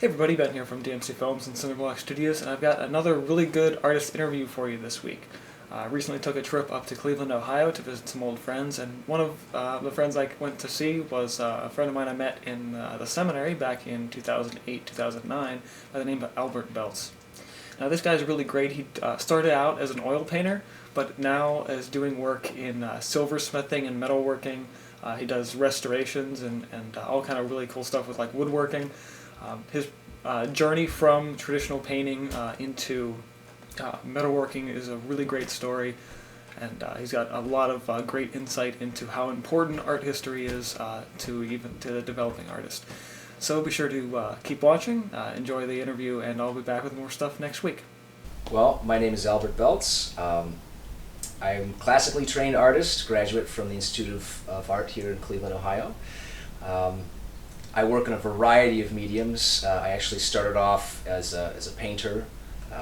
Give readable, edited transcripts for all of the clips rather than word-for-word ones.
Hey everybody, Ben here from DMC Films and Cineblock Studios, and I've got another really good artist interview for you this week. I recently took a trip up to Cleveland, Ohio to visit some old friends, and one of the friends I went to see was a friend of mine I met in the Seminary back in 2008-2009 by the name of Albert Beltz. Now this guy's really great. He started out as an oil painter, but now is doing work in silversmithing and metalworking. He does restorations and all kind of really cool stuff with like woodworking. His journey from traditional painting into metalworking is a really great story, and he's got a lot of great insight into how important art history is to the developing artist. So be sure to keep watching, enjoy the interview, and I'll be back with more stuff next week. Well, my name is Albert Beltz. I'm a classically trained artist, graduate from the Institute of Art here in Cleveland, Ohio. I work in a variety of mediums. I actually started off as a painter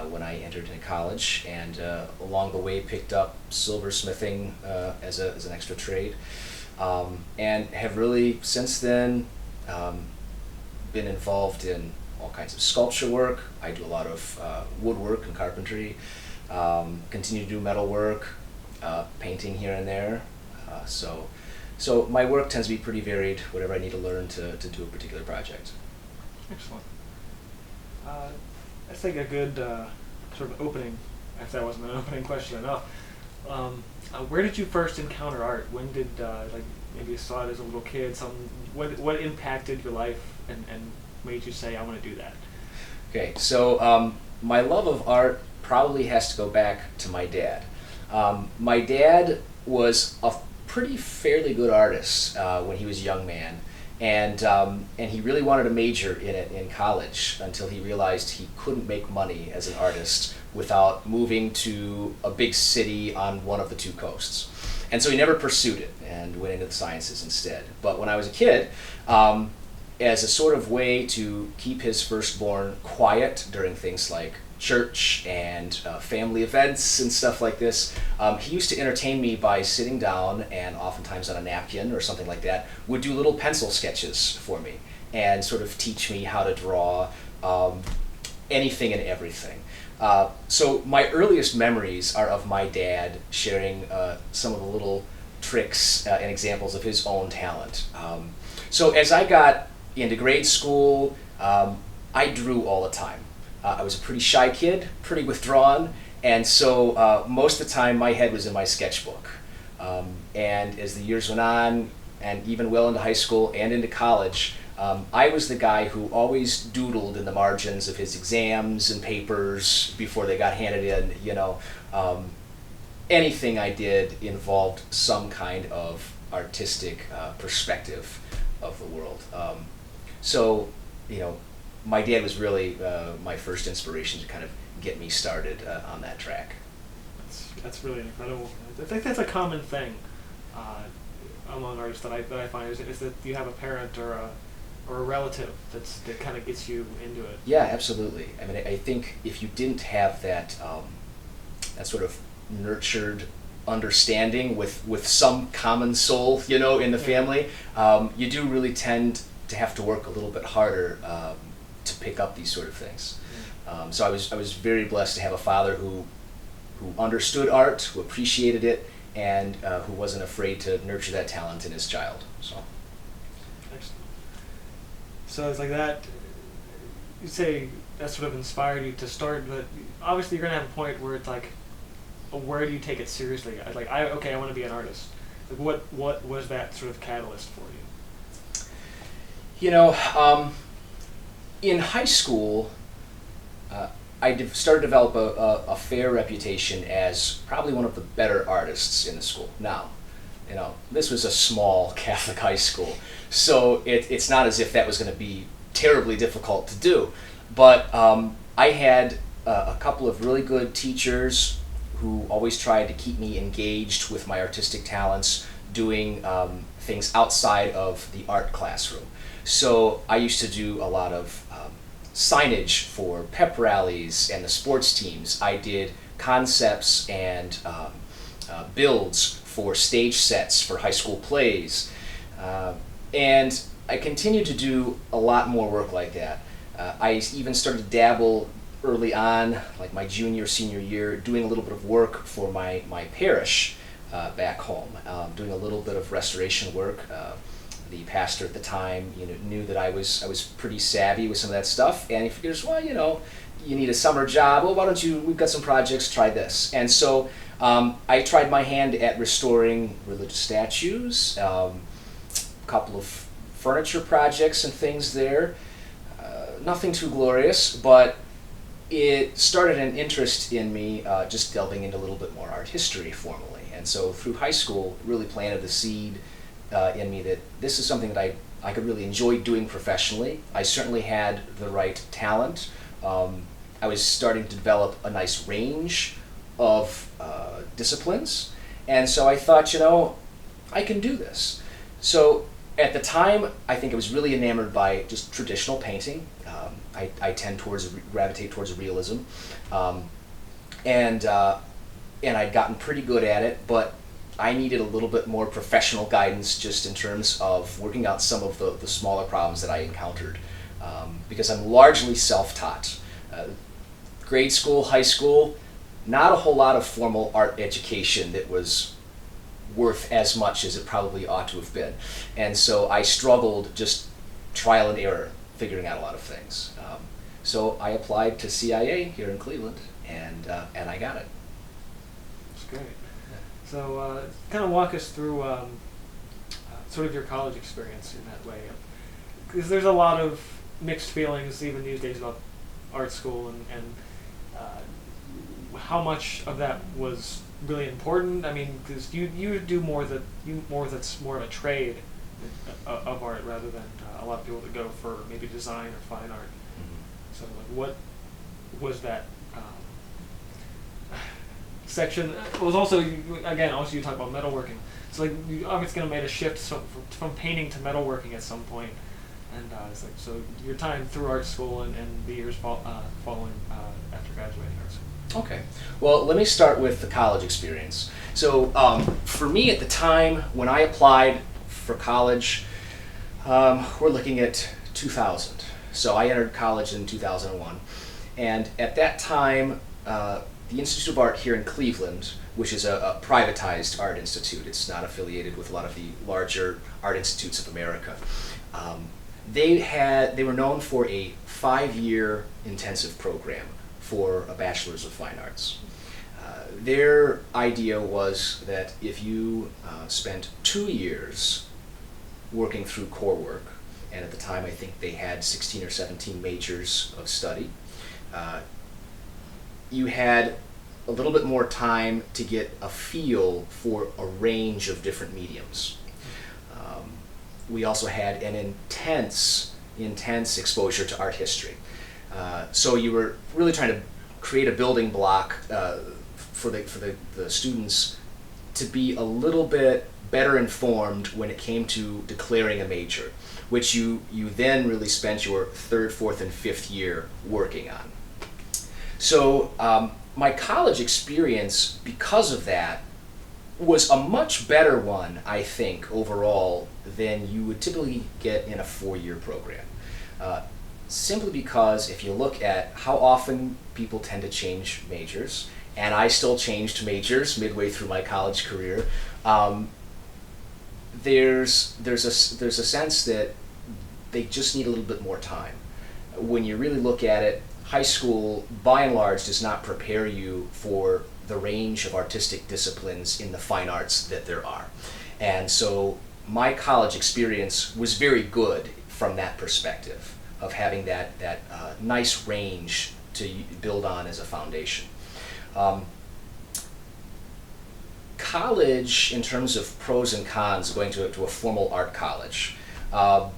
when I entered into college, and along the way picked up silversmithing as an extra trade, and have really since then been involved in all kinds of sculpture work. I do a lot of woodwork and carpentry, continue to do metal work, painting here and there. So my work tends to be pretty varied, whatever I need to learn to do a particular project. Excellent. I think a good sort of opening, if that wasn't an opening question enough, where did you first encounter art? When did, maybe you saw it as a little kid, what impacted your life and made you say, I want to do that? Okay, so my love of art probably has to go back to my dad. My dad was a pretty fairly good artist when he was a young man, and he really wanted to major in it in college until he realized he couldn't make money as an artist without moving to a big city on one of the two coasts. And so he never pursued it and went into the sciences instead. But when I was a kid, as a sort of way to keep his firstborn quiet during things like church and family events and stuff like this, he used to entertain me by sitting down and oftentimes on a napkin or something like that would do little pencil sketches for me and sort of teach me how to draw anything and everything. So my earliest memories are of my dad sharing some of the little tricks and examples of his own talent. So as I got into grade school, I drew all the time. I was a pretty shy kid, pretty withdrawn, and so most of the time my head was in my sketchbook. And as the years went on, and even well into high school and into college, I was the guy who always doodled in the margins of his exams and papers before they got handed in. Anything I did involved some kind of artistic perspective of the world. My dad was really my first inspiration to kind of get me started on that track. That's really incredible. I think that's a common thing among artists that I find is that you have a parent or a relative that kind of gets you into it. Yeah, absolutely. I mean, I think if you didn't have that sort of nurtured understanding with some common soul, in the family, you do really tend to have to work a little bit harder to pick up these sort of things. So I was very blessed to have a father who understood art, who appreciated it, and who wasn't afraid to nurture that talent in his child. So. Excellent. So it's like that. You say that sort of inspired you to start, but obviously you're gonna have a point where it's like, where do you take it seriously? I want to be an artist. Like, what was that sort of catalyst for you? In high school, I started to develop a fair reputation as probably one of the better artists in the school. Now, this was a small Catholic high school, so it's not as if that was going to be terribly difficult to do. But I had a couple of really good teachers who always tried to keep me engaged with my artistic talents, doing things outside of the art classroom. So I used to do a lot of signage for pep rallies and the sports teams. I did concepts and builds for stage sets for high school plays. And I continued to do a lot more work like that. I even started to dabble early on, like my junior, senior year, doing a little bit of work for my parish back home, doing a little bit of restoration work. The pastor at the time, knew that I was pretty savvy with some of that stuff, and he figures, well, you need a summer job. Well, why don't you? We've got some projects. Try this. And so I tried my hand at restoring religious statues, a couple of furniture projects and things there. Nothing too glorious, but it started an interest in me just delving into a little bit more art history formally. And so through high school, really planted the seed in me that this is something that I could really enjoy doing professionally. I certainly had the right talent. I was starting to develop a nice range of disciplines. And so I thought, I can do this. So at the time, I think I was really enamored by just traditional painting. I tend gravitate towards realism. And I'd gotten pretty good at it, but I needed a little bit more professional guidance just in terms of working out some of the smaller problems that I encountered. Because I'm largely self-taught. Grade school, high school, not a whole lot of formal art education that was worth as much as it probably ought to have been. And so I struggled just trial and error, figuring out a lot of things. So I applied to CIA here in Cleveland, and I got it. That's great. So kind of walk us through sort of your college experience in that way. Because there's a lot of mixed feelings even these days about art school and how much of that was really important. I mean, because you do that's more of a trade of art rather than a lot of people that go for maybe design or fine art. So what was that section? It was also you talk about metalworking. So you obviously going to made a shift from painting to metalworking at some point. And so your time through art school and the years following after graduating art school. Okay. Well, let me start with the college experience. So for me at the time when I applied for college, we're looking at 2000. So I entered college in 2001. And at that time, the Institute of Art here in Cleveland, which is a privatized art institute, it's not affiliated with a lot of the larger art institutes of America, they were known for a 5-year intensive program for a bachelor's of fine arts. Their idea was that if you spent 2 years working through core work, and at the time I think they had 16 or 17 majors of study, you had a little bit more time to get a feel for a range of different mediums. We also had an intense exposure to art history. So you were really trying to create a building block for the students to be a little bit better informed when it came to declaring a major, which you then really spent your 3rd, 4th, and 5th year working on. So my college experience, because of that, was a much better one, I think, overall, than you would typically get in a 4-year program. Simply because if you look at how often people tend to change majors, and I still changed majors midway through my college career, there's a sense that they just need a little bit more time. When you really look at it, high school, by and large, does not prepare you for the range of artistic disciplines in the fine arts that there are. And so my college experience was very good from that perspective of having that nice range to build on as a foundation. College, in terms of pros and cons, going to a formal art college, I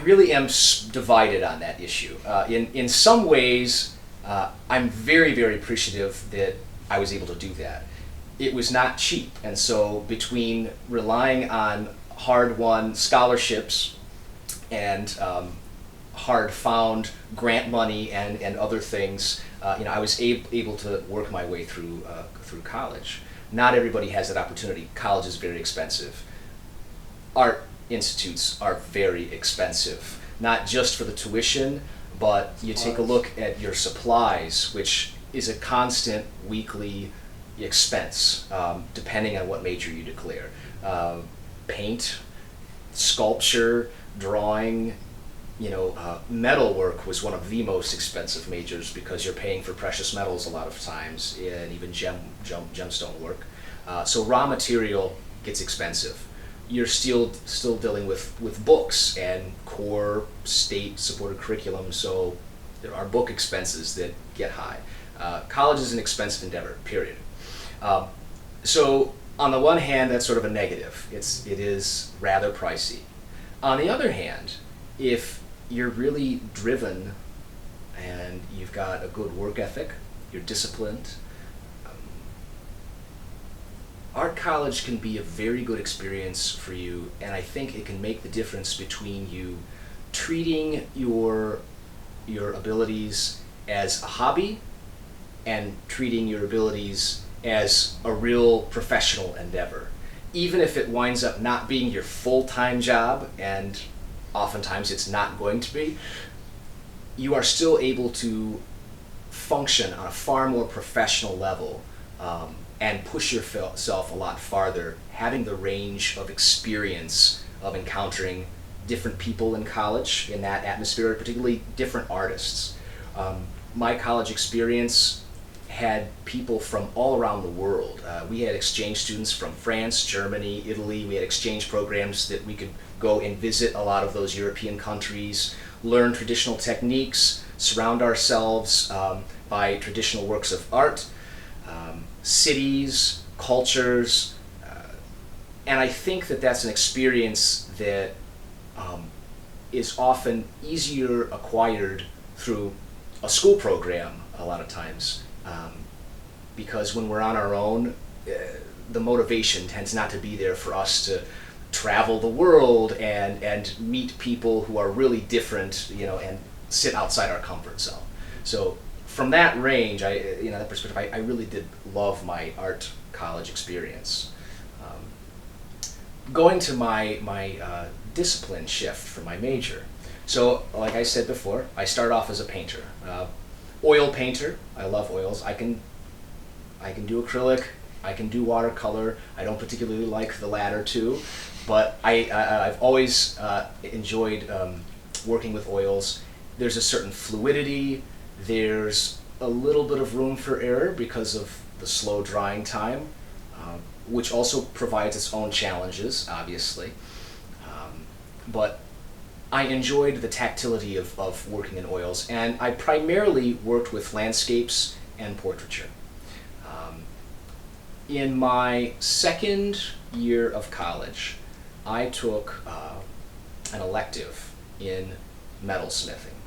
really am divided on that issue. In some ways, I'm very, very appreciative that I was able to do that. It was not cheap, and so between relying on hard-won scholarships and hard-found grant money and other things, I was able to work my way through college. Not everybody has that opportunity. College is very expensive. Art institutes are very expensive. not just for the tuition, but you take a look at your supplies, which is a constant weekly expense, depending on what major you declare. Paint, sculpture, drawing, metalwork was one of the most expensive majors because you're paying for precious metals a lot of times, and even gemstone work. So raw material gets expensive. You're still dealing with books and core state-supported curriculum, so there are book expenses that get high. College is an expensive endeavor, period. So on the one hand, that's sort of a negative. It is rather pricey. On the other hand, if you're really driven and you've got a good work ethic, you're disciplined, art college can be a very good experience for you, and I think it can make the difference between you treating your abilities as a hobby and treating your abilities as a real professional endeavor. Even if it winds up not being your full-time job, and oftentimes it's not going to be, you are still able to function on a far more professional level and push yourself a lot farther, having the range of experience of encountering different people in college, in that atmosphere, particularly different artists. My college experience had people from all around the world. We had exchange students from France, Germany, Italy. We had exchange programs that we could go and visit a lot of those European countries, learn traditional techniques, surround ourselves by traditional works of art, cities, cultures, and I think that that's an experience that is often easier acquired through a school program a lot of times. Because when we're on our own, the motivation tends not to be there for us to travel the world and meet people who are really different, and sit outside our comfort zone. So from that range, that perspective, I really did love my art college experience. Going to my discipline shift for my major. So, like I said before, I started off as a painter. Oil painter. I love oils. I can do acrylic. I can do watercolor. I don't particularly like the latter two, but I've always enjoyed working with oils. There's a certain fluidity. There's a little bit of room for error because of the slow drying time, which also provides its own challenges, obviously. But I enjoyed the tactility of working in oils, and I primarily worked with landscapes and portraiture. In my second year of college, I took an elective in metalsmithing,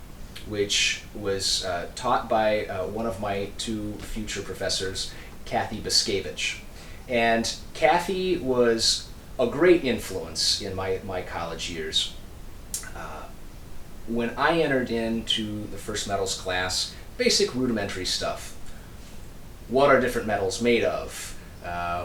which was taught by one of my two future professors, Kathy Biskevich. And Kathy was a great influence in my college years. When I entered into the first metals class, basic rudimentary stuff. What are different metals made of?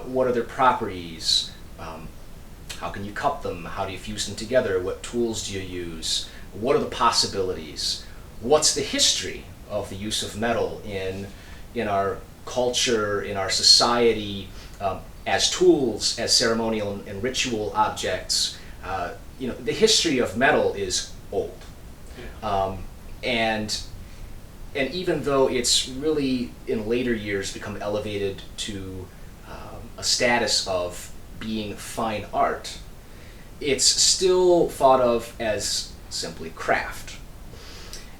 What are their properties? How can you cup them? How do you fuse them together? What tools do you use? What are the possibilities? What's the history of the use of metal in our culture, in our society, as tools, as ceremonial and ritual objects? The history of metal is old. And even though it's really in later years become elevated to a status of being fine art, it's still thought of as simply craft.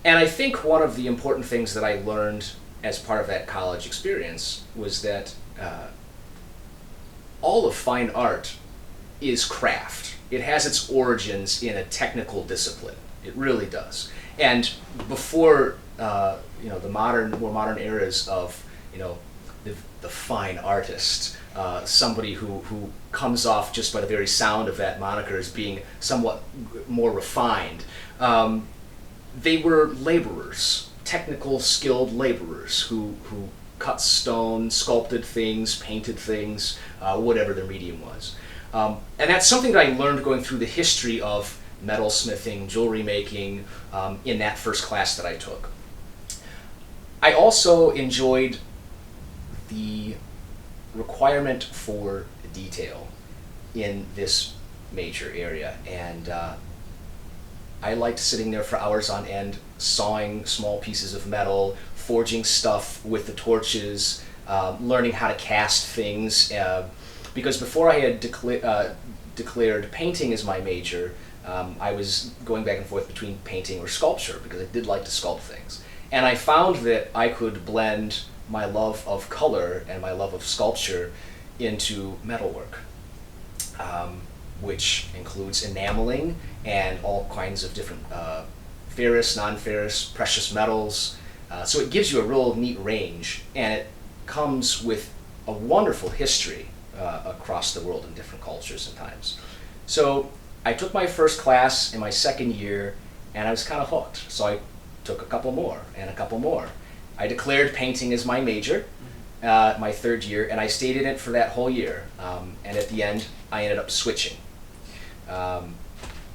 And I think one of the important things that I learned as part of that college experience was that all of fine art is craft. It has its origins in a technical discipline. It really does. And before the more modern eras of the fine artist, somebody who comes off just by the very sound of that moniker as being somewhat more refined, they were laborers, technical, skilled laborers who cut stone, sculpted things, painted things, whatever their medium was. And that's something that I learned going through the history of metalsmithing, jewelry making in that first class that I took. I also enjoyed the requirement for detail in this major area, and I liked sitting there for hours on end, sawing small pieces of metal, forging stuff with the torches, learning how to cast things, because before I had declared painting as my major, I was going back and forth between painting or sculpture, because I did like to sculpt things. And I found that I could blend my love of color and my love of sculpture into metalwork, which includes enameling and all kinds of different ferrous, non-ferrous, precious metals. So it gives you a real neat range, and it comes with a wonderful history across the world in different cultures and times. So I took my first class in my second year, and I was kind of hooked. So I took a couple more and a couple more. I declared painting as my major my third year, and I stayed in it for that whole year. And at the end, I ended up switching,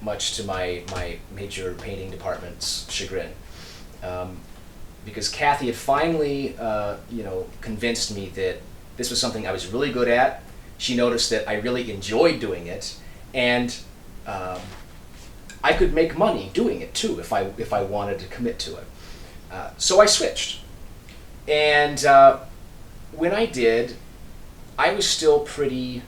much to my major painting department's chagrin. Because Kathy had finally, convinced me that this was something I was really good at. She noticed that I really enjoyed doing it, and I could make money doing it too if I wanted to commit to it. So I switched, and when I did, I was still pretty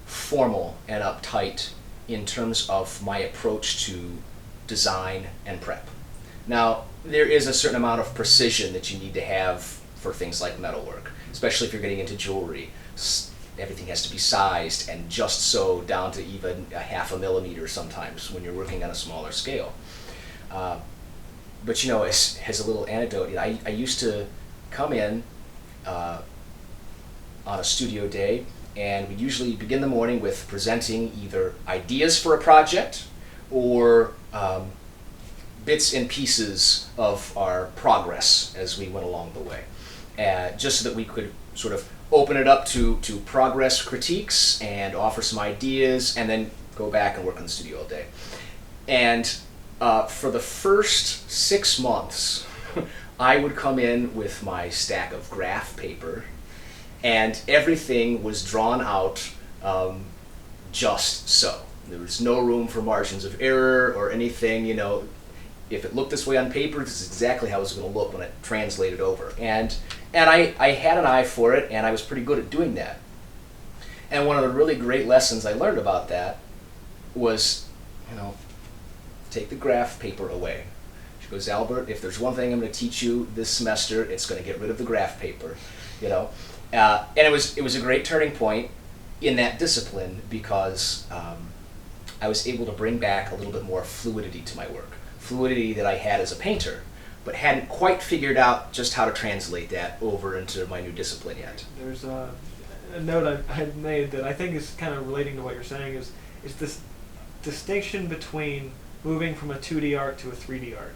formal and uptight in terms of my approach to design and prep. Now, there is a certain amount of precision that you need to have for things like metalwork, especially if you're getting into jewelry. Everything has to be sized, and just so down to even a half a millimeter sometimes when you're working on a smaller scale. But as a little anecdote, I used to come in on a studio day, and we'd usually begin the morning with presenting either ideas for a project or bits and pieces of our progress as we went along the way, just so that we could sort of open it up to progress critiques and offer some ideas, and then go back and work on the studio all day. And for the first 6 months, I would come in with my stack of graph paper, and everything was drawn out just so. There was no room for margins of error or anything. If it looked this way on paper, this is exactly how it was going to look when it translated over. And I had an eye for it, and I was pretty good at doing that. And one of the really great lessons I learned about that was, take the graph paper away. She goes, Albert, if there's one thing I'm going to teach you this semester, it's going to get rid of the graph paper. And it was a great turning point in that discipline, because I was able to bring back a little bit more fluidity to my work. Fluidity that I had as a painter, but hadn't quite figured out just how to translate that over into my new discipline yet. There's a note I had made that I think is kind of relating to what you're saying, is this distinction between moving from a 2D art to a 3D art.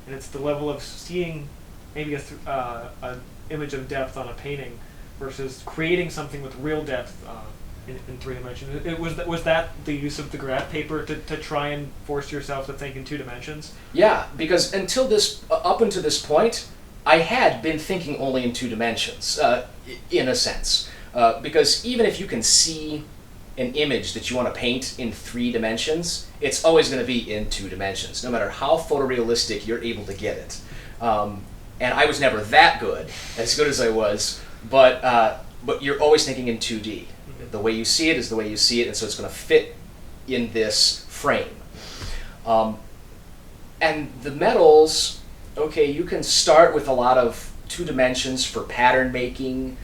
And it's the level of seeing maybe an image of depth on a painting versus creating something with real depth in 3 dimensions. Was that the use of the graph paper to try and force yourself to think in 2 dimensions? Yeah, because up until this point, I had been thinking only in 2 dimensions, in a sense. Because even if you can see an image that you want to paint in 3 dimensions, it's always going to be in 2 dimensions, no matter how photorealistic you're able to get it. And I was never that good, as good as I was, but you're always thinking in 2D. The way you see it is the way you see it, and so it's going to fit in this frame. And the metals, okay, you can start with a lot of 2 dimensions for pattern making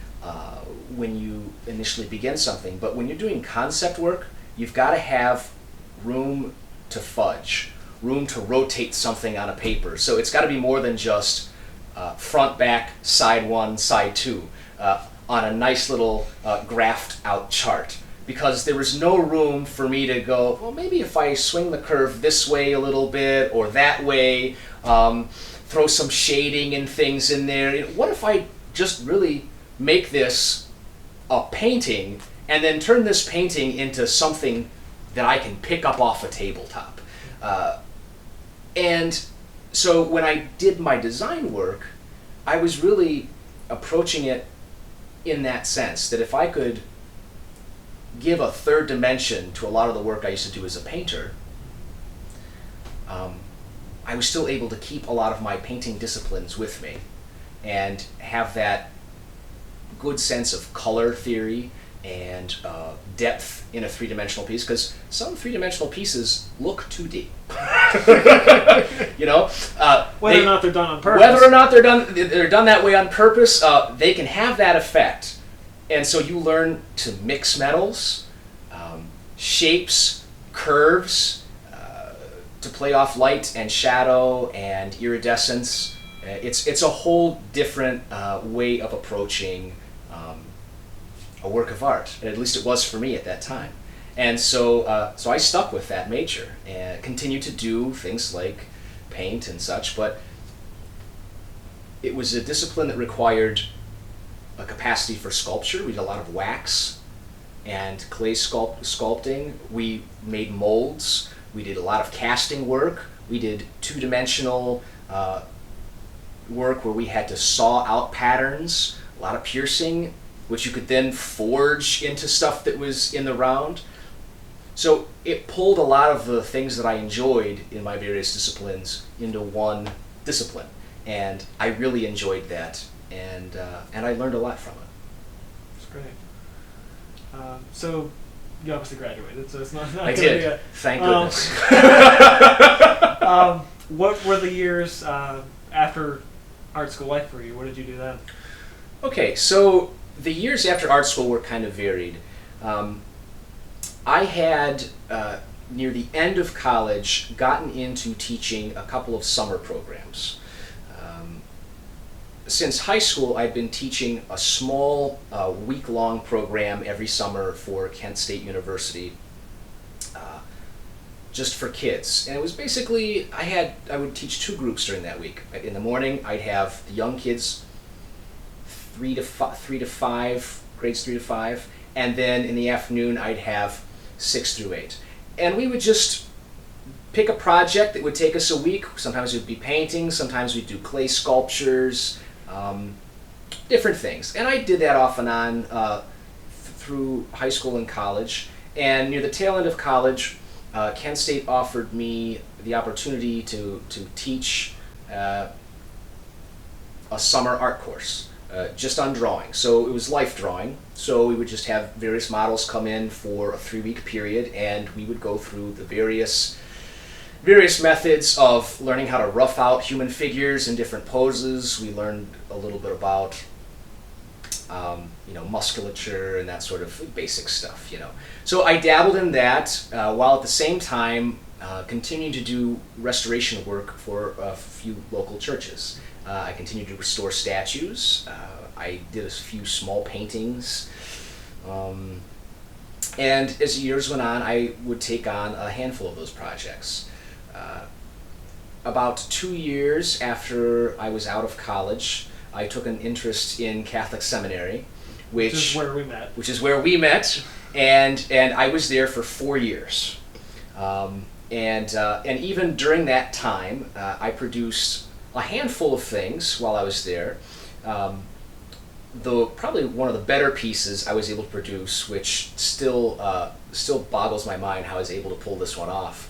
when you initially begin something, but when you're doing concept work, you've got to have room to fudge, room to rotate something on a paper. So it's got to be more than just front, back, side 1, side 2. On a nice little graphed out chart, because there was no room for me to go, well, maybe if I swing the curve this way a little bit or that way, throw some shading and things in there. What if I just really make this a painting and then turn this painting into something that I can pick up off a tabletop? And so when I did my design work, I was really approaching it in that sense, that if I could give a third dimension to a lot of the work I used to do as a painter, I was still able to keep a lot of my painting disciplines with me and have that good sense of color theory and depth in a three-dimensional piece, because some three-dimensional pieces look 2D. You know, whether or not they're done on purpose. Whether or not they're done that way on purpose, they can have that effect. And so you learn to mix metals, shapes, curves, to play off light and shadow and iridescence. It's a whole different way of approaching a work of art. At least it was for me at that time. And so I stuck with that major and continued to do things like paint and such, but it was a discipline that required a capacity for sculpture. We did a lot of wax and clay sculpting. We made molds. We did a lot of casting work. We did two-dimensional work where we had to saw out patterns, a lot of piercing, which you could then forge into stuff that was in the round. So it pulled a lot of the things that I enjoyed in my various disciplines into one discipline. And I really enjoyed that, and I learned a lot from it. That's great. So you obviously graduated, so it's not I did. Thank goodness. What were the years after art school like for you? What did you do then? Okay, so the years after art school were kind of varied. I had, near the end of college, gotten into teaching a couple of summer programs. Since high school, I'd been teaching a small week-long program every summer for Kent State University, just for kids. And it was basically, I would teach two groups during that week. In the morning, I'd have the young kids, grades 3 to 5, and then in the afternoon, I'd have 6 through 8. And we would just pick a project that would take us a week. Sometimes it would be painting, sometimes we'd do clay sculptures, different things. And I did that off and on through high school and college. And near the tail end of college, Kent State offered me the opportunity to teach a summer art course, just on drawing. So it was life drawing. So we would just have various models come in for a 3-week period, and we would go through the various methods of learning how to rough out human figures in different poses. We learned a little bit about musculature and that sort of basic stuff, So I dabbled in that while at the same time continuing to do restoration work for a few local churches. I continued to restore statues. I did a few small paintings. And as years went on, I would take on a handful of those projects. About 2 years after I was out of college, I took an interest in Catholic Seminary, which is where we met. Which is where we met, and I was there for 4 years. And even during that time, I produced a handful of things while I was there. Though probably one of the better pieces I was able to produce, which still boggles my mind how I was able to pull this one off,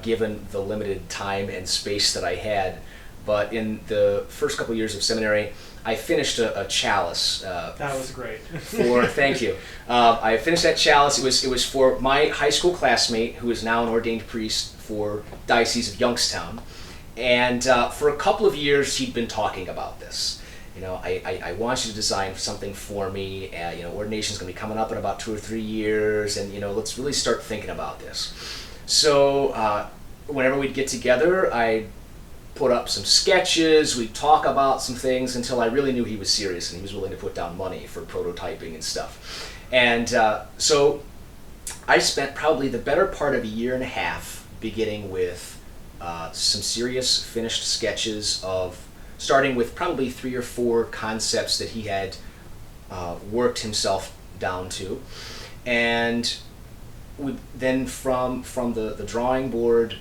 given the limited time and space that I had. But in the first couple years of seminary, I finished a chalice. That was great. Thank you. I finished that chalice. It was for my high school classmate, who is now an ordained priest for Diocese of Youngstown. And for a couple of years, he'd been talking about this. I want you to design something for me. Ordination's going to be coming up in about 2 or 3 years, and let's really start thinking about this. So whenever we'd get together, I'd put up some sketches, we'd talk about some things until I really knew he was serious and he was willing to put down money for prototyping and stuff. And so I spent probably the better part of a year and a half beginning with some serious finished sketches starting with probably 3 or 4 concepts that he had worked himself down to. And then from the drawing board,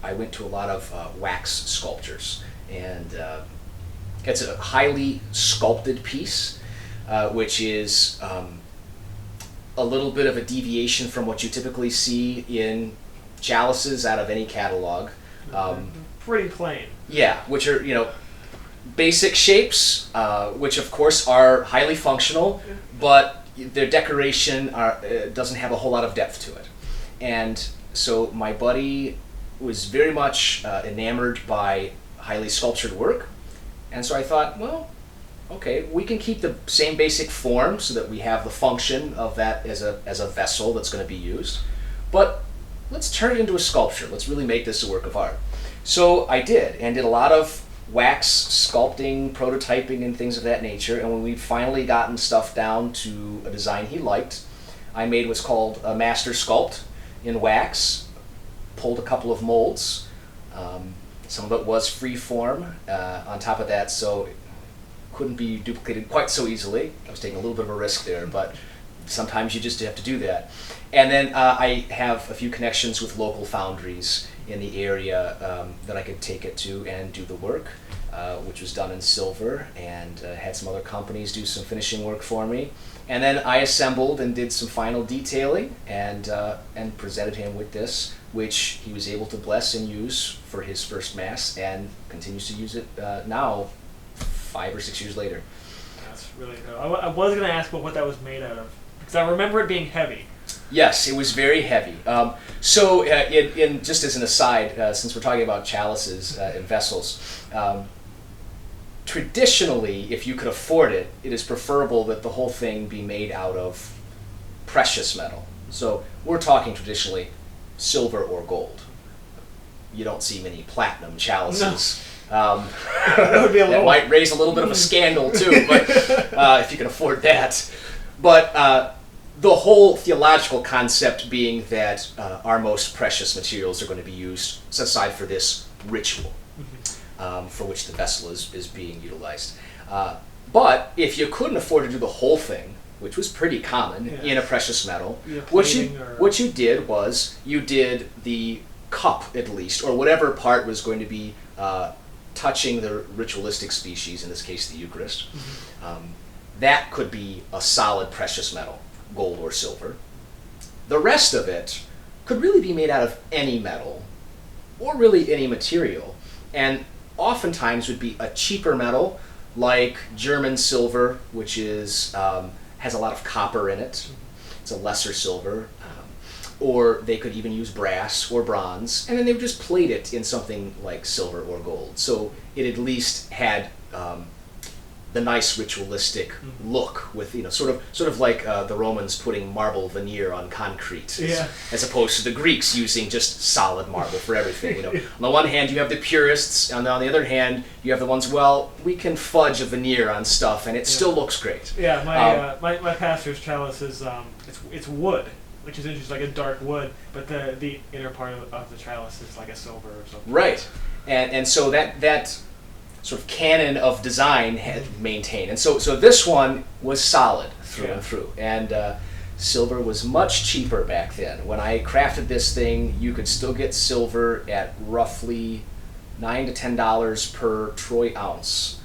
I went to a lot of wax sculptures, and it's a highly sculpted piece, which is a little bit of a deviation from what you typically see in chalices out of any catalog. Pretty plain. Yeah, which are, basic shapes, which of course are highly functional, but their decoration doesn't have a whole lot of depth to it. And so my buddy was very much enamored by highly sculptured work, and so I thought, well, okay, we can keep the same basic form so that we have the function of that as a vessel that's going to be used, but let's turn it into a sculpture. Let's really make this a work of art. So I did a lot of wax sculpting, prototyping, and things of that nature, and when we'd finally gotten stuff down to a design he liked, I made what's called a master sculpt in wax, pulled a couple of molds. Some of it was free form on top of that, so it couldn't be duplicated quite so easily. I was taking a little bit of a risk there, but sometimes you just have to do that. And then I have a few connections with local foundries in the area that I could take it to and do the work, which was done in silver, and had some other companies do some finishing work for me. And then I assembled and did some final detailing and presented him with this, which he was able to bless and use for his first Mass, and continues to use it now, 5 or 6 years later. That's really cool. I was going to ask what that was made out of, because I remember it being heavy. Yes, it was very heavy. So, in just as an aside, since we're talking about chalices and vessels, traditionally, if you could afford it, it is preferable that the whole thing be made out of precious metal. So we're talking traditionally silver or gold. You don't see many platinum chalices. No. That would be that might raise a little bit of a scandal too, but if you can afford that. But the whole theological concept being that our most precious materials are going to be used, aside for this ritual, for which the vessel is being utilized. But if you couldn't afford to do the whole thing, which was pretty common in a precious metal, what you did was you did the cup, at least, or whatever part was going to be touching the ritualistic species, in this case the Eucharist. That could be a solid precious metal, gold or silver. The rest of it could really be made out of any metal, or really any material, and oftentimes would be a cheaper metal, like German silver, which is has a lot of copper in it. It's a lesser silver. Or they could even use brass or bronze, and then they would just plate it in something like silver or gold. So it at least had the nice ritualistic look, with sort of like the Romans putting marble veneer on concrete, as opposed to the Greeks using just solid marble for everything. On the one hand, you have the purists, and on the other hand, you have the ones, well, we can fudge a veneer on stuff, and it still looks great. Yeah, my pastor's chalice is it's wood, which is interesting, like a dark wood, but the inner part of the chalice is like a silver or something. Right, and so that sort of canon of design had maintained, and so this one was solid through and through, and silver was much cheaper back then. When I crafted this thing, you could still get silver at roughly $9 to $10 per troy ounce.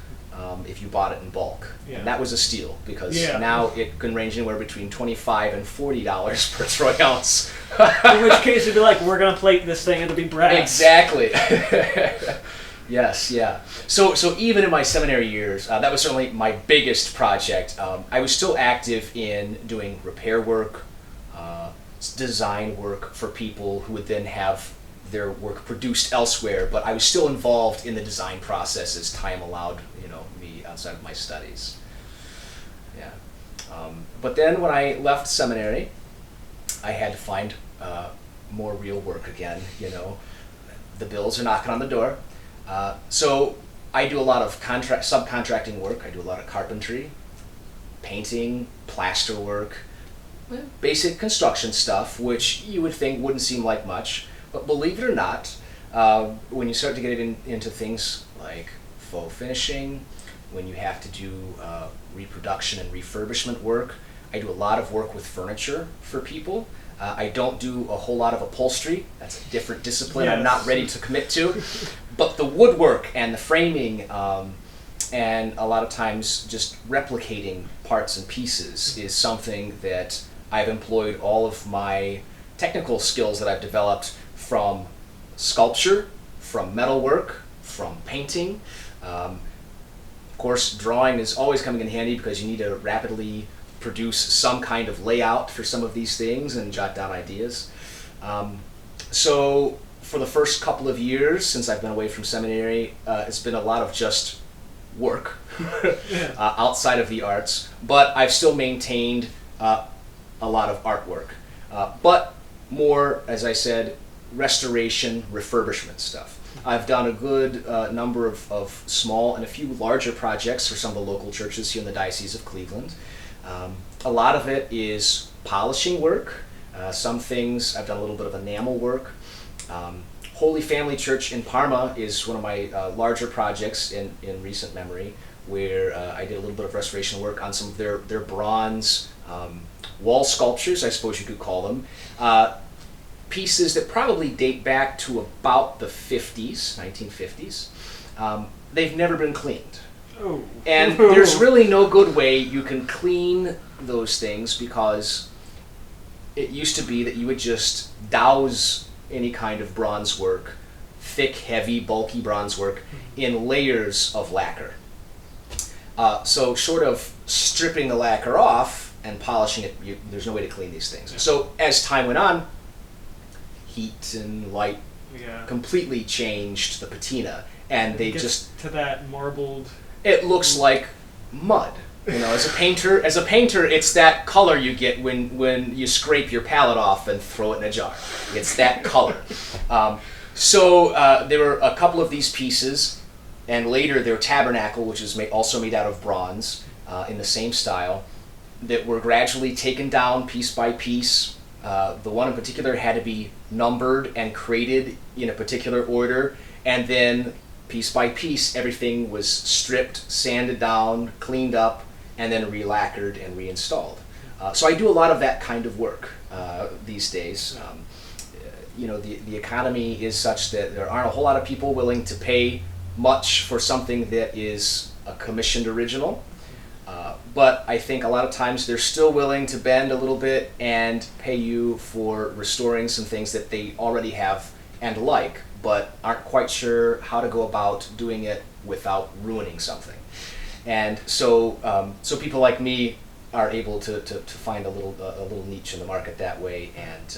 If you bought it in bulk. And that was a steal, because now it can range anywhere between $25 and $40 per troy ounce. In which case it'd be like, we're going to plate this thing and it'll be brass. Exactly. Yes, yeah. So even in my seminary years, that was certainly my biggest project. I was still active in doing repair work, design work for people who would then have their work produced elsewhere, but I was still involved in the design process as time allowed, me outside of my studies. Yeah. But then when I left seminary, I had to find more real work again. The bills are knocking on the door. So I do a lot of subcontracting work. I do a lot of carpentry, painting, plaster work, basic construction stuff, which you would think wouldn't seem like much. But believe it or not, when you start to get into things like faux finishing, when you have to do reproduction and refurbishment work, I do a lot of work with furniture for people. I don't do a whole lot of upholstery. That's a different discipline I'm Yes. not ready to commit to. But the woodwork and the framing, and a lot of times just replicating parts and pieces is something that I've employed all of my technical skills that I've developed from sculpture, from metalwork, from painting. Of course, drawing is always coming in handy because you need to rapidly produce some kind of layout for some of these things and jot down ideas. So for the first couple of years since I've been away from seminary, it's been a lot of just work outside of the arts, but I've still maintained a lot of artwork. But more, as I said, restoration, refurbishment stuff. I've done a good number of small and a few larger projects for some of the local churches here in the Diocese of Cleveland. A lot of it is polishing work. Some things I've done a little bit of enamel work. Holy Family Church in Parma is one of my larger projects in recent memory, where I did a little bit of restoration work on some of their bronze wall sculptures, I suppose you could call them. Pieces that probably date back to about the 50s, 1950s. They've never been cleaned. Oh. And there's really no good way you can clean those things, because it used to be that you would just douse any kind of bronze work, thick, heavy, bulky bronze work, in layers of lacquer. So short of stripping the lacquer off and polishing it, there's no way to clean these things. So as time went on, heat and light completely changed the patina, and they just to that marbled. It looks like mud. You know, as a painter, it's that color you get when you scrape your palette off and throw it in a jar. It's that color. So there were a couple of these pieces, and later their tabernacle, which is also made out of bronze, in the same style, that were gradually taken down piece by piece. The one in particular had to be numbered and crated in a particular order, and then piece by piece everything was stripped, sanded down, cleaned up, and then re-lacquered and reinstalled. So I do a lot of that kind of work these days. You know, the economy is such that there aren't a whole lot of people willing to pay much for something that is a commissioned original. But I think a lot of times they're still willing to bend a little bit and pay you for restoring some things that they already have and like, but aren't quite sure how to go about doing it without ruining something. And so so people like me are able to find a little niche in the market that way, and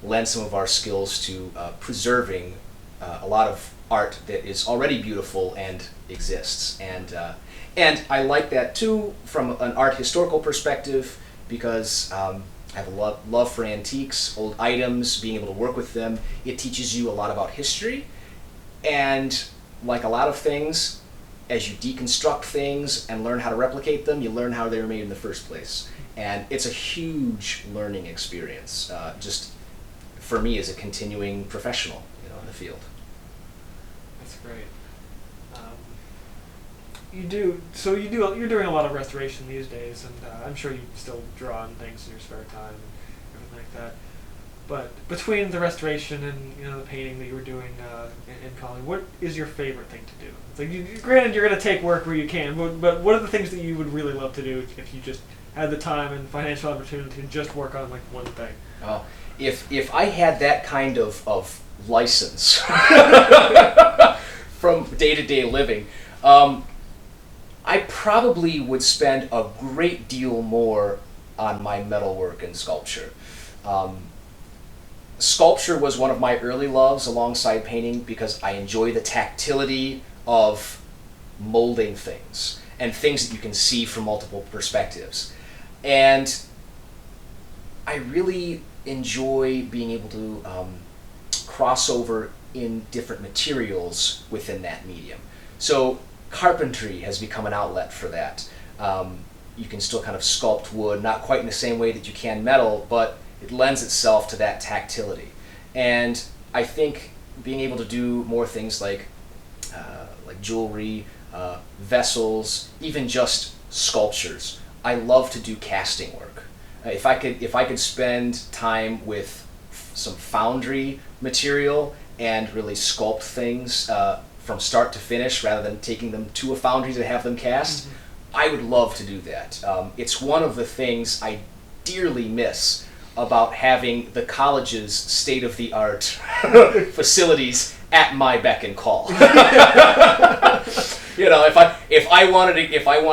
lend some of our skills to preserving a lot of art that is already beautiful and exists. And I like that too from an art historical perspective, because I have a love for antiques, old items, being able to work with them. It teaches you a lot about history, and like a lot of things, as you deconstruct things and learn how to replicate them, you learn how they were made in the first place. And it's a huge learning experience, just for me as a continuing professional, you know, in the field. That's great. You're doing a lot of restoration these days, and I'm sure you still draw on things in your spare time and everything like that. But between the restoration and the painting that you were doing in college, what is your favorite thing to do? It's like, granted, you're going to take work where you can, but what are the things that you would really love to do if you just had the time and financial opportunity to just work on like one thing? Oh, if I had that kind of license from day-to-day living, I probably would spend a great deal more on my metalwork and sculpture. Sculpture was one of my early loves alongside painting, because I enjoy the tactility of molding things and things that you can see from multiple perspectives. And I really enjoy being able to cross over in different materials within that medium. So carpentry has become an outlet for that. You can still kind of sculpt wood, not quite in the same way that you can metal, but it lends itself to that tactility. And I think being able to do more things like jewelry, vessels, even just sculptures. I love to do casting work. If I could spend time with some foundry material and really sculpt things from start to finish rather than taking them to a foundry to have them cast, I would love to do that. It's one of the things I dearly miss about having the college's state-of-the-art facilities at my beck and call. You know, if I wanted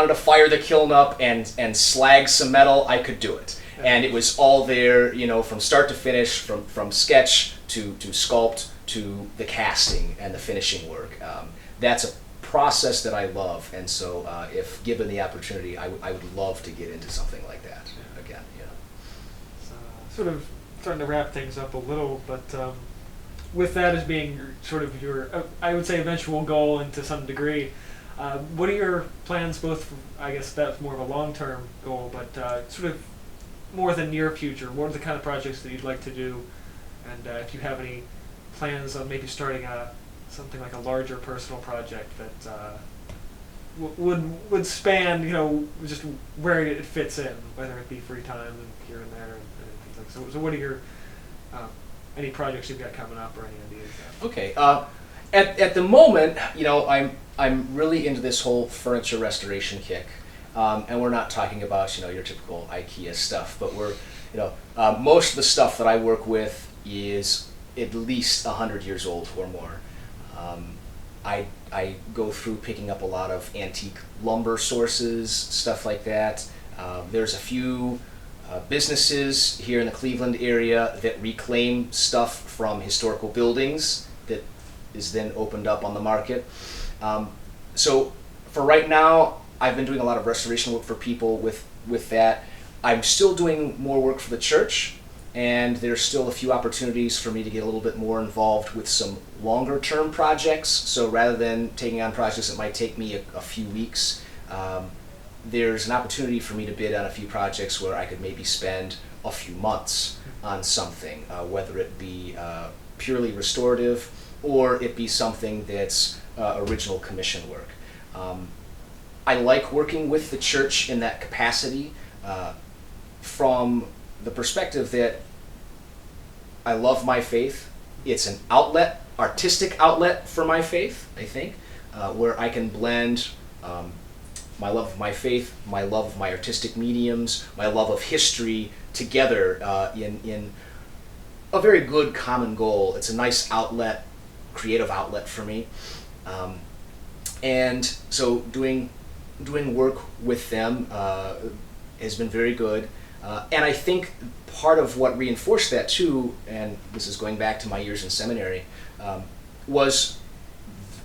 to fire the kiln up and slag some metal, I could do it. And it was all there, you know, from start to finish, from sketch to sculpt to the casting and the finishing work. That's a process that I love, and so if given the opportunity, I would love to get into something like that again. You know. So, sort of starting to wrap things up a little, but with that as being sort of your, I would say, eventual goal, and to some degree, what are your plans? Both, I guess that's more of a long-term goal, but sort of more the near future. What are the kind of projects that you'd like to do, and if you have any plans on maybe starting something like a larger personal project that would span, you know, just where it fits in, whether it be free time and here and there and things like that. So what are your any projects you've got coming up or any ideas? Okay. At the moment, you know, I'm really into this whole furniture restoration kick, and we're not talking about, you know, your typical IKEA stuff, but we're, you know, most of the stuff that I work with is at least 100 years old or more. I go through picking up a lot of antique lumber sources, stuff like that. There's a few businesses here in the Cleveland area that reclaim stuff from historical buildings that is then opened up on the market. So for right now, I've been doing a lot of restoration work for people with that. I'm still doing more work for the church, and there's still a few opportunities for me to get a little bit more involved with some longer term projects. So rather than taking on projects that might take me a few weeks, there's an opportunity for me to bid on a few projects where I could maybe spend a few months on something, whether it be purely restorative or it be something that's original commission work. I like working with the church in that capacity from the perspective that I love my faith. It's an outlet, artistic outlet for my faith, I think, where I can blend my love of my faith, my love of my artistic mediums, my love of history together in a very good common goal. It's a nice outlet, creative outlet for me. And so doing work with them has been very good. And I think part of what reinforced that too, and this is going back to my years in seminary, was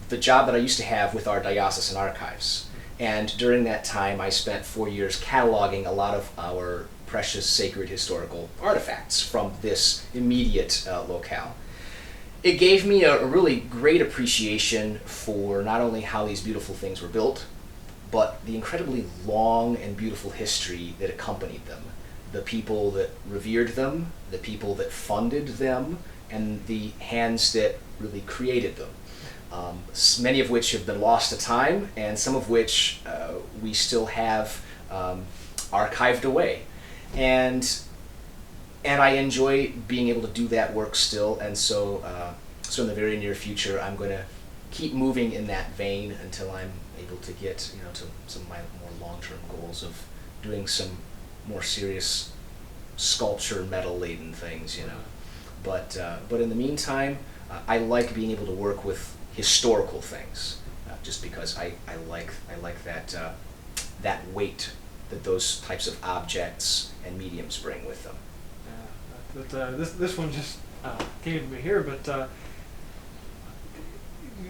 the job that I used to have with our diocesan archives. And during that time, I spent 4 years cataloging a lot of our precious sacred historical artifacts from this immediate locale. It gave me a really great appreciation for not only how these beautiful things were built, but the incredibly long and beautiful history that accompanied them. The people that revered them, the people that funded them, and the hands that really created them. Many of which have been lost to time, and some of which we still have archived away. And I enjoy being able to do that work still, and so in the very near future, I'm going to keep moving in that vein until I'm able to get, you know, to some of my more long-term goals of doing some more serious sculpture, metal-laden things, you know. But in the meantime, I like being able to work with historical things, just because I like that that weight that those types of objects and mediums bring with them. Yeah, but this one just came to me here, but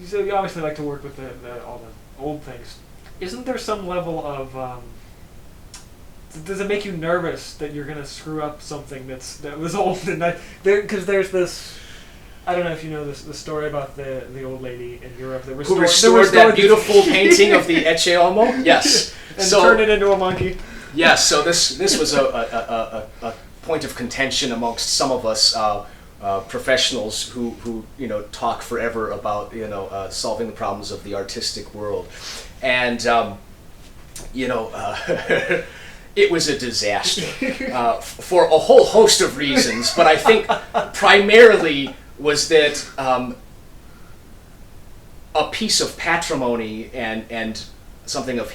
so you obviously like to work with all the old things. Isn't there some level of does it make you nervous that you're gonna screw up something that was old and because there's this, I don't know if you know the story about the old lady in Europe that restored that beautiful painting of the Ecce Homo? Yes. And turned it into a monkey. Yes, so this was a point of contention amongst some of us professionals who you know talk forever about solving the problems of the artistic world, and you know It was a disaster for a whole host of reasons, but I think primarily was that a piece of patrimony and something of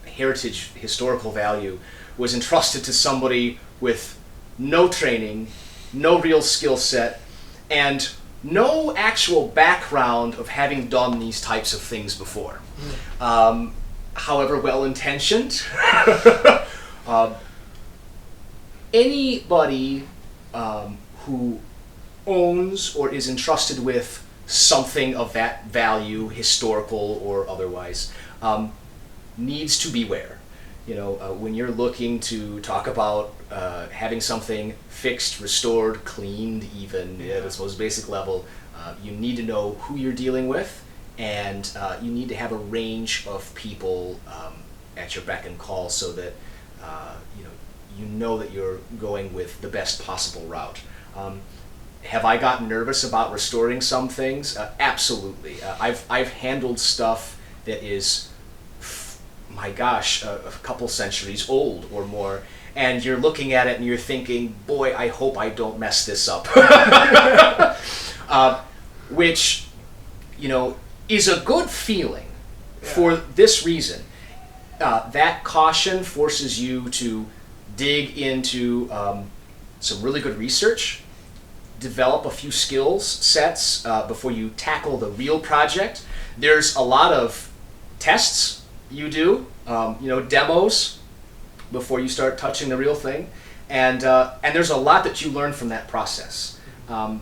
heritage, historical value, was entrusted to somebody with no training, no real skill set, and no actual background of having done these types of things before. However well-intentioned, anybody who owns or is entrusted with something of that value, historical or otherwise, needs to beware. When you're looking to talk about having something fixed, restored, cleaned, even at its most basic level, you need to know who you're dealing with, and you need to have a range of people at your beck and call so that you know that you're going with the best possible route. Have I gotten nervous about restoring some things? Absolutely. I've handled stuff that is, my gosh, a couple centuries old or more, and you're looking at it and you're thinking, boy, I hope I don't mess this up. Which, is a good feeling for this reason. That caution forces you to dig into some really good research, develop a few skills sets before you tackle the real project. There's a lot of tests you do, demos before you start touching the real thing, and there's a lot that you learn from that process. And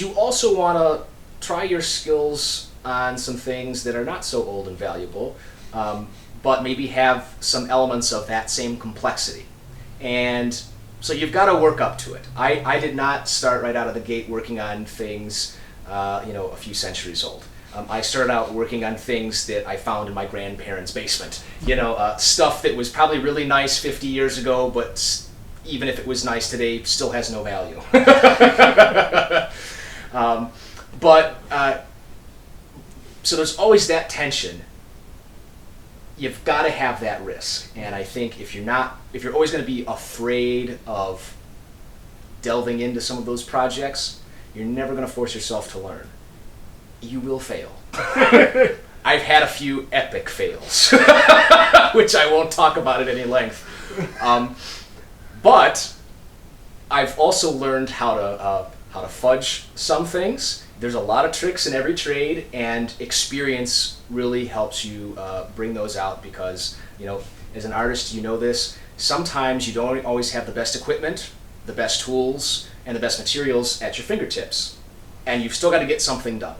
you also want to try your skills on some things that are not so old and valuable, but maybe have some elements of that same complexity. And so you've got to work up to it. I did not start right out of the gate working on things, a few centuries old. I started out working on things that I found in my grandparents' basement. Stuff that was probably really nice 50 years ago, but even if it was nice today, still has no value. So there's always that tension. You've got to have that risk, and I think if you're always going to be afraid of delving into some of those projects, you're never going to force yourself to learn. You will fail. I've had a few epic fails, which I won't talk about at any length. But I've also learned how to fudge some things. There's a lot of tricks in every trade, and experience really helps you bring those out because, as an artist, you know this, sometimes you don't always have the best equipment, the best tools, and the best materials at your fingertips. And you've still got to get something done.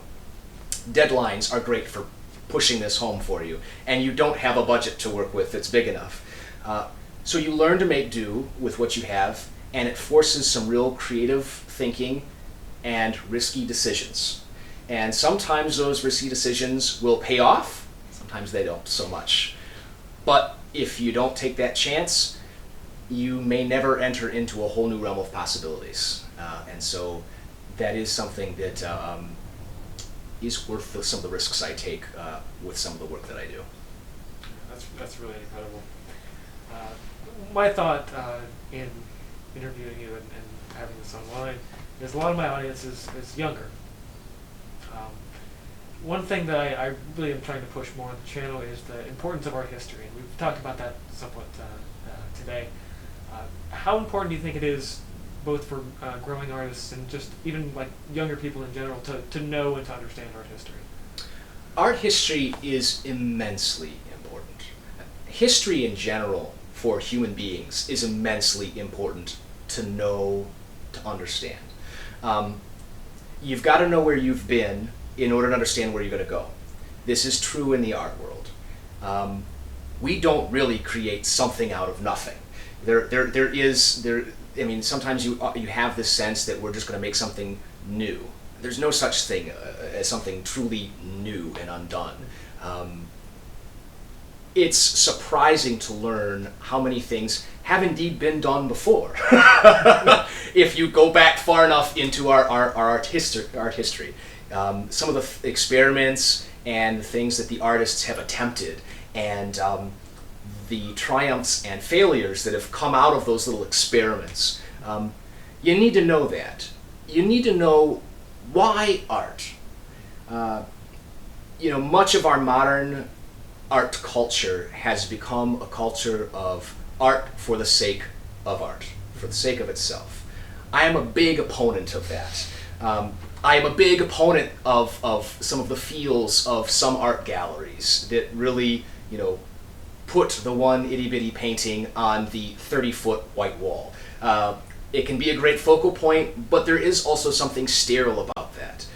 Deadlines are great for pushing this home for you, and you don't have a budget to work with that's big enough. So you learn to make do with what you have, and it forces some real creative thinking and risky decisions. And sometimes those risky decisions will pay off, sometimes they don't so much. But if you don't take that chance, you may never enter into a whole new realm of possibilities. And so that is something that is worth some of the risks I take with some of the work that I do. That's really incredible. My thought in interviewing you and having this online is a lot of my audience is younger. One thing that I really am trying to push more on the channel is the importance of art history, and we've talked about that somewhat today. How important do you think it is, both for growing artists and just even like younger people in general, to know and to understand art history? Art history is immensely important. History in general for human beings is immensely important to know, to understand. You've got to know where you've been in order to understand where you're going to go. This is true in the art world. We don't really create something out of nothing. Sometimes you have this sense that we're just going to make something new. There's no such thing as something truly new and undone. It's surprising to learn how many things have indeed been done before. If you go back far enough into our art history, some of the experiments and the things that the artists have attempted, and the triumphs and failures that have come out of those little experiments. You need to know that. You need to know why art. Much of our modern art culture has become a culture of art for the sake of art, for the sake of itself. I am a big opponent of that. I am a big opponent of some of the feels of some art galleries that really, put the one itty-bitty painting on the 30-foot white wall. It can be a great focal point, but there is also something sterile about that.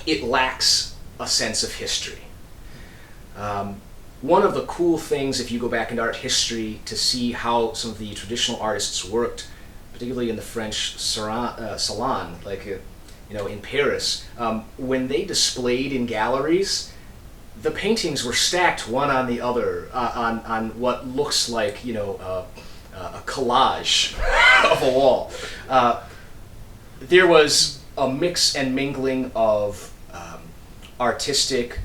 It lacks a sense of history. One of the cool things, if you go back into art history to see how some of the traditional artists worked, particularly in the French salon, like in Paris, when they displayed in galleries, the paintings were stacked one on the other on what looks like a collage of a wall. There was a mix and mingling of artistic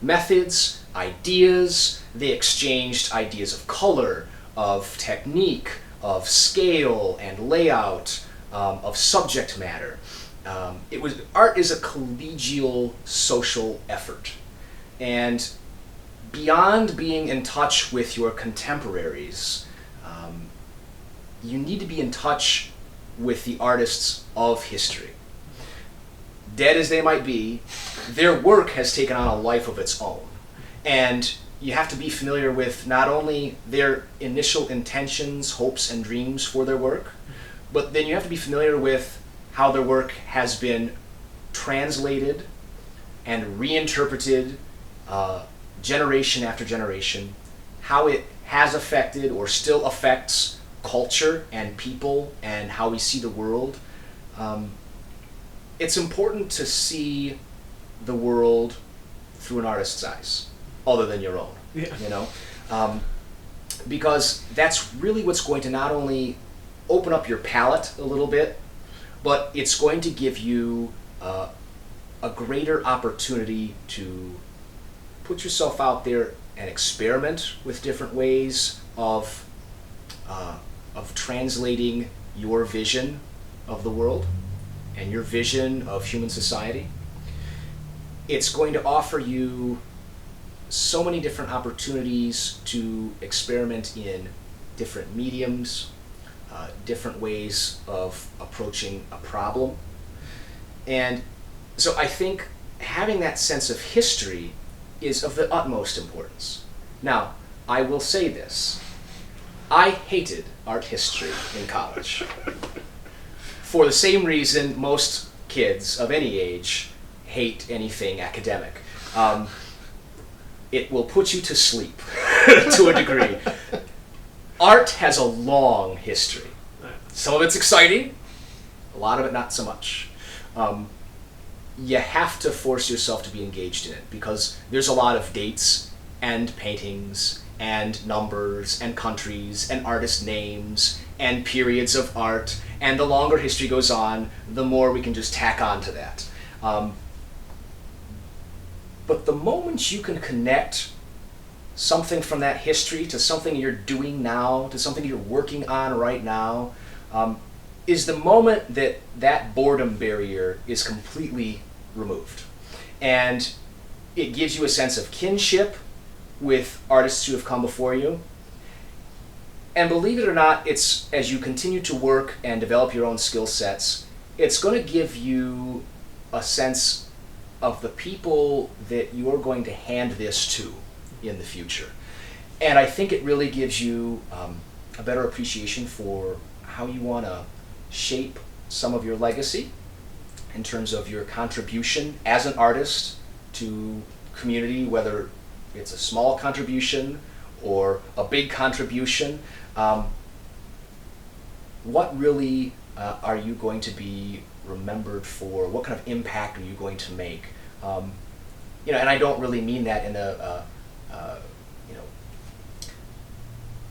methods, ideas. They exchanged ideas of color, of technique, of scale and layout, of subject matter. Art is a collegial social effort. And beyond being in touch with your contemporaries, you need to be in touch with the artists of history. Dead as they might be, their work has taken on a life of its own. And you have to be familiar with not only their initial intentions, hopes, and dreams for their work, but then you have to be familiar with how their work has been translated and reinterpreted generation after generation, how it has affected or still affects culture and people and how we see the world. It's important to see the world through an artist's eyes, other than your own. Yeah. Because that's really what's going to not only open up your palette a little bit, but it's going to give you a greater opportunity to put yourself out there and experiment with different ways of translating your vision of the world and your vision of human society. It's going to offer you so many different opportunities to experiment in different mediums, different ways of approaching a problem. And so I think having that sense of history is of the utmost importance. Now, I will say this. I hated art history in college. For the same reason most kids of any age hate anything academic. It will put you to sleep to a degree. Art has a long history. Some of it's exciting, a lot of it not so much. You have to force yourself to be engaged in it because there's a lot of dates and paintings and numbers and countries and artist names and periods of art, and the longer history goes on, the more we can just tack on to that. But the moment you can connect something from that history to something you're doing now, to something you're working on right now, is the moment that that boredom barrier is completely removed. And it gives you a sense of kinship with artists who have come before you. And believe it or not, it's as you continue to work and develop your own skill sets, it's going to give you a sense of the people that you're going to hand this to in the future. And I think it really gives you a better appreciation for how you want to shape some of your legacy in terms of your contribution as an artist to community, whether it's a small contribution or a big contribution. What really are you going to be remembered for? What kind of impact are you going to make? And I don't really mean that in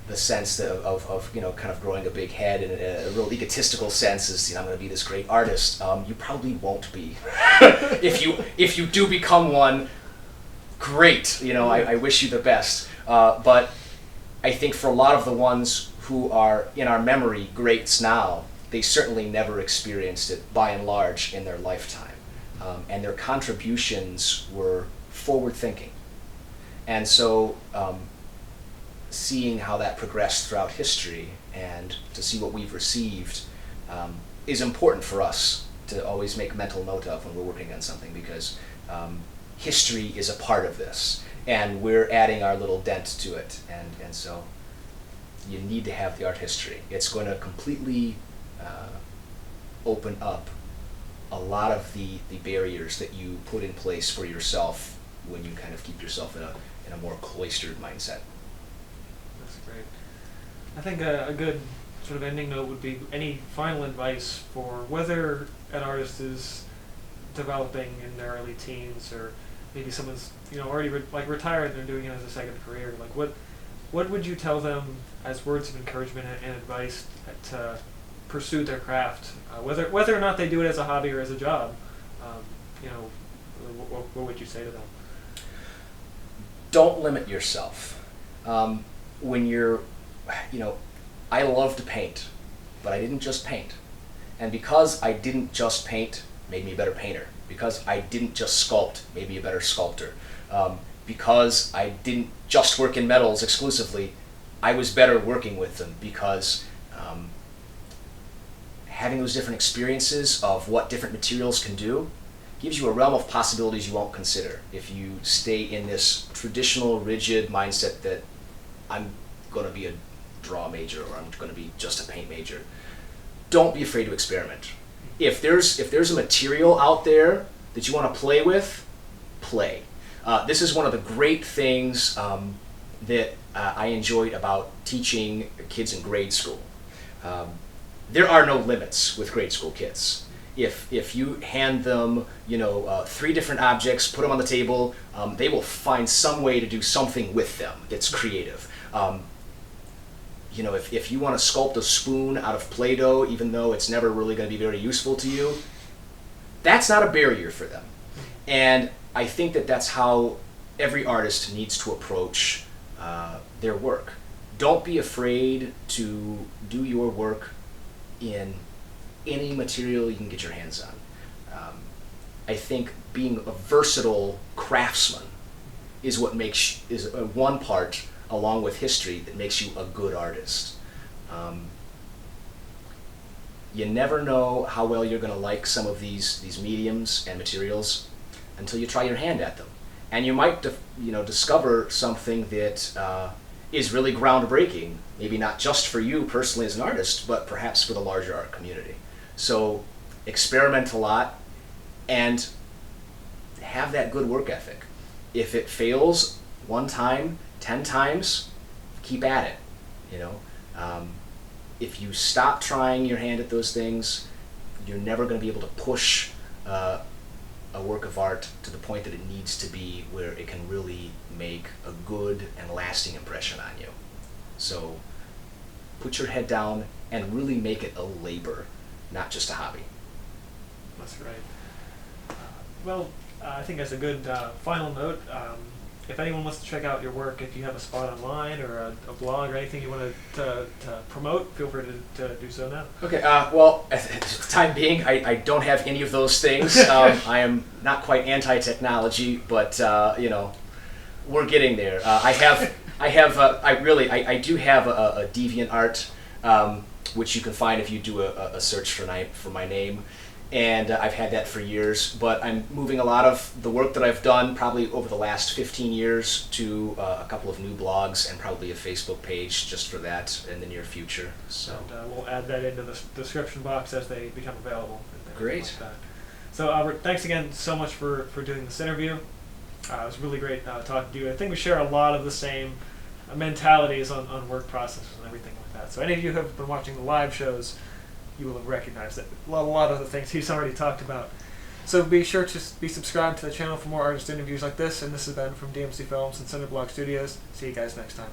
the sense of kind of growing a big head in a real egotistical sense is, I'm going to be this great artist. You probably won't be. If you do become one, great. I wish you the best. But I think for a lot of the ones who are in our memory greats now, they certainly never experienced it by and large in their lifetime. And their contributions were forward-thinking. And so seeing how that progressed throughout history and to see what we've received is important for us to always make mental note of when we're working on something, because history is a part of this, and we're adding our little dent to it. And so you need to have the art history. It's going to completely open up a lot of the barriers that you put in place for yourself when you kind of keep yourself in a more cloistered mindset. That's great. I think a good sort of ending note would be any final advice for whether an artist is developing in their early teens, or maybe someone's already retired and they're doing it as a second career. Like what would you tell them as words of encouragement and advice to pursue their craft, whether or not they do it as a hobby or as a job? What would you say to them? Don't limit yourself. When you're, I love to paint, but I didn't just paint. And because I didn't just paint, made me a better painter. Because I didn't just sculpt, made me a better sculptor. Because I didn't just work in metals exclusively, I was better working with them, because having those different experiences of what different materials can do gives you a realm of possibilities you won't consider if you stay in this traditional, rigid mindset that I'm going to be a draw major or I'm going to be just a paint major. Don't be afraid to experiment. If there's a material out there that you want to play with, play. This is one of the great things that I enjoyed about teaching kids in grade school. There are no limits with grade school kids. If you hand them, 3 different objects, put them on the table, they will find some way to do something with them that's creative. If you want to sculpt a spoon out of Play-Doh, even though it's never really going to be very useful to you, that's not a barrier for them. And I think that's how every artist needs to approach their work. Don't be afraid to do your work in any material you can get your hands on. I think being a versatile craftsman is what is one part, along with history, that makes you a good artist. You never know how well you're going to like some of these mediums and materials until you try your hand at them, and you might discover something that is really groundbreaking. Maybe not just for you personally as an artist, but perhaps for the larger art community. So experiment a lot and have that good work ethic. If it fails 1 time, 10 times, keep at it. If you stop trying your hand at those things, you're never going to be able to push a work of art to the point that it needs to be, where it can really make a good and lasting impression on you. So put your head down and really make it a labor, not just a hobby. That's right. I think that's a good final note. If anyone wants to check out your work, if you have a spot online or a blog or anything you want to promote, feel free to do so now. Okay, at the time being, I don't have any of those things. I am not quite anti-technology, but we're getting there. I do have a DeviantArt, which you can find if you do a search for my name. And I've had that for years, but I'm moving a lot of the work that I've done probably over the last 15 years to a couple of new blogs and probably a Facebook page just for that in the near future. So and, we'll add that into the description box as they become available. Great. Like that. So Albert, thanks again so much for doing this interview. It was really great talking to you. I think we share a lot of the same mentalities on work processes and everything like that. So any of you who have been watching the live shows, you will have recognized that a lot of the things he's already talked about. So be sure to be subscribed to the channel for more artist interviews like this. And this has been from DMC Films and Cinderblock Studios. See you guys next time.